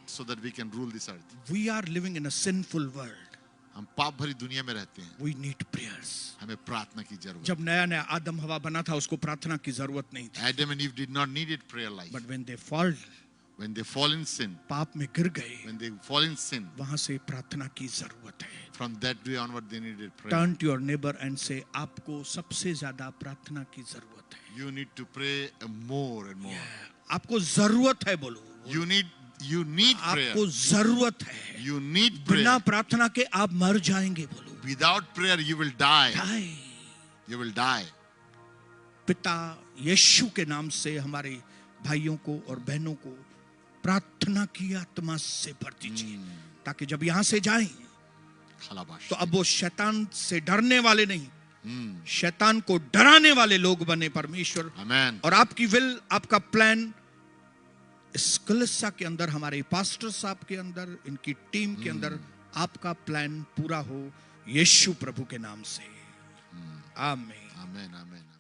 so that we can rule this earth. We are living in a sinful world. हम पाप भरी दुनिया में रहते हैं. We need prayers. हमें प्रार्थना की जरूरत है. जब नया नया आदम हवा बना था उसको प्रार्थना की जरूरत नहीं थी। Adam and Eve did not need it prayer life. But when they fall, When they fall in sin, पाप में गिर गए, when they fall in sin, वहां से प्रार्थना की जरूरत है। from that day onward they needed prayer. Turn to your neighbor and say, आपको सबसे ज्यादा प्रार्थना की जरूरत है। You need to pray more and more. आपको जरूरत है बोलो। You need prayer. आपको जरूरत है। You need बिना prayer. प्रार्थना के आप मर जाएंगे बोलो। Without prayer you will die. Die. You will die. पिता यीशु के नाम से हमारे भाइयों को और बहनों को प्रार्थना की आत्मा से भर दीजिए, ताकि जब यहां से जाएं तो अब वो शैतान से डरने वाले नहीं, शैतान को डराने वाले लोग बने परमेश्वर। Amen. और आपकी विल, आपका प्लान इस कलीसिया के अंदर, हमारे पास्टर साहब के अंदर, इनकी टीम के अंदर आपका प्लान पूरा हो यीशु प्रभु के नाम से। आमीन। Amen. Amen.